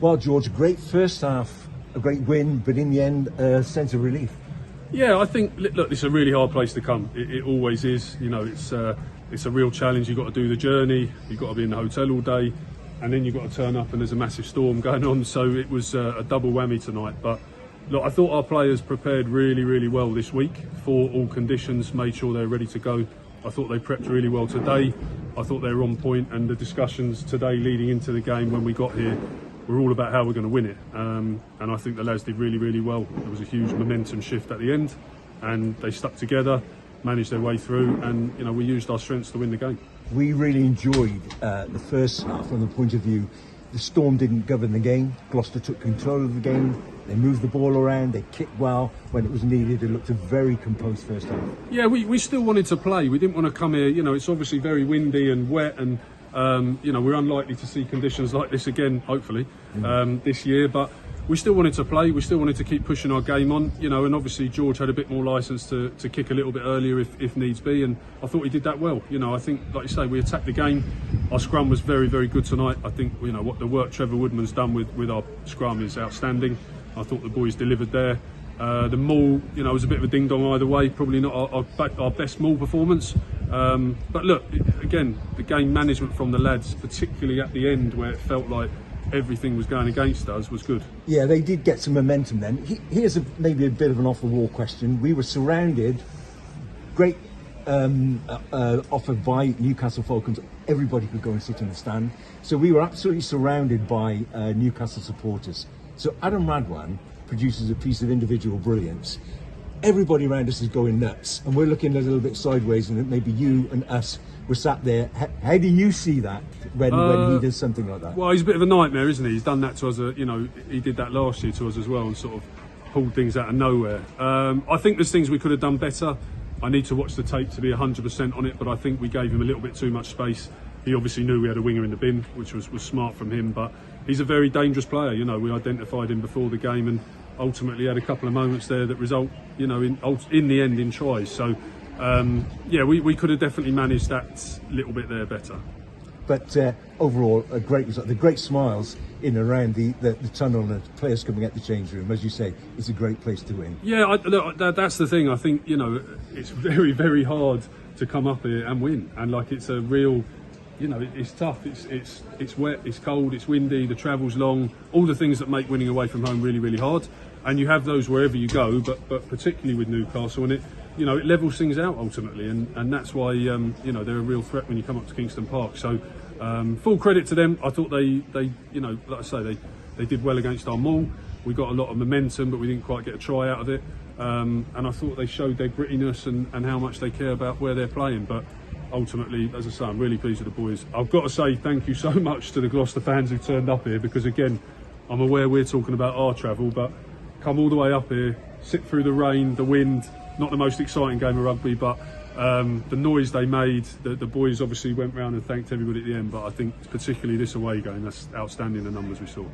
Well, George, a great first half, a great win, but in the end, a sense of relief. Yeah, I think, look, it's a really hard place to come. It always is. You know, it's a real challenge. You've got to do the journey, you've got to be in the hotel all day, and then you've got to turn up and there's a massive storm going on. So it was a double whammy tonight. But look, I thought our players prepared really, really well this week for all conditions, made sure they're ready to go. I thought they prepped really well today. I thought they were on point, and the discussions today leading into the game when we got here were all about how we're going to win it. And I think the lads did really, really well. There was a huge momentum shift at the end, and they stuck together, managed their way through, and you know, we used our strengths to win the game. We really enjoyed the first half from the point of view the Storm didn't govern the game. Gloucester took control of the game. They moved the ball around. They kicked well when it was needed. It looked a very composed first half. Yeah, we still wanted to play. We didn't want to come here. You know, it's obviously very windy and wet, and you know, we're unlikely to see conditions like this again, hopefully, this year. But we still wanted to play. We still wanted to keep pushing our game on. You know, and obviously George had a bit more licence to kick a little bit earlier if needs be, and I thought he did that well. You know, I think, like you say, we attacked the game. Our scrum was very, very good tonight. I think, you know, what the work Trevor Woodman's done with our scrum is outstanding. I thought the boys delivered there. The maul, you know, was a bit of a ding dong either way. Probably not our best maul performance. But look, again, the game management from the lads, particularly at the end where it felt like everything was going against us, was good. Yeah, they did get some momentum then. Here's maybe a bit of an off-the-wall question. We were surrounded, great offered by Newcastle Falcons. Everybody could go and sit in the stand. So we were absolutely surrounded by Newcastle supporters. So Adam Radwan produces a piece of individual brilliance. Everybody around us is going nuts, and we're looking a little bit sideways, and maybe you and us were sat there. How do you see that when he does something like that? Well, he's a bit of a nightmare, isn't he? He's done that to us, you know, he did that last year to us as well, and sort of pulled things out of nowhere. I think there's things we could have done better. I need to watch the tape to be 100% on it, but I think we gave him a little bit too much space. He obviously knew we had a winger in the bin, which was smart from him, but he's a very dangerous player. You know, we identified him before the game, and ultimately had a couple of moments there that result, you know, in the end in tries. So yeah, we could have definitely managed that little bit there better. But overall, a great result. The great smiles in and around the tunnel and the players coming out the change room, as you say, it's a great place to win. Yeah, look, that's the thing. I think, you know, it's very, very hard to come up here and win, and like, it's a real, you know, it's tough. It's wet, it's cold, it's windy, the travel's long, all the things that make winning away from home really, really hard. And you have those wherever you go, but particularly with Newcastle, and it, you know, it levels things out ultimately, and that's why you know, they're a real threat when you come up to Kingston Park. So full credit to them. I thought they you know, like I say, they did well against our maul. We got a lot of momentum, but we didn't quite get a try out of it. And I thought they showed their grittiness and how much they care about where they're playing. But ultimately, as I say, I'm really pleased with the boys. I've got to say thank you so much to the Gloucester fans who turned up here, because again, I'm aware we're talking about our travel, but come all the way up here, sit through the rain, the wind. Not the most exciting game of rugby, but the noise they made, the boys obviously went round and thanked everybody at the end. But I think particularly this away game, that's outstanding, the numbers we saw.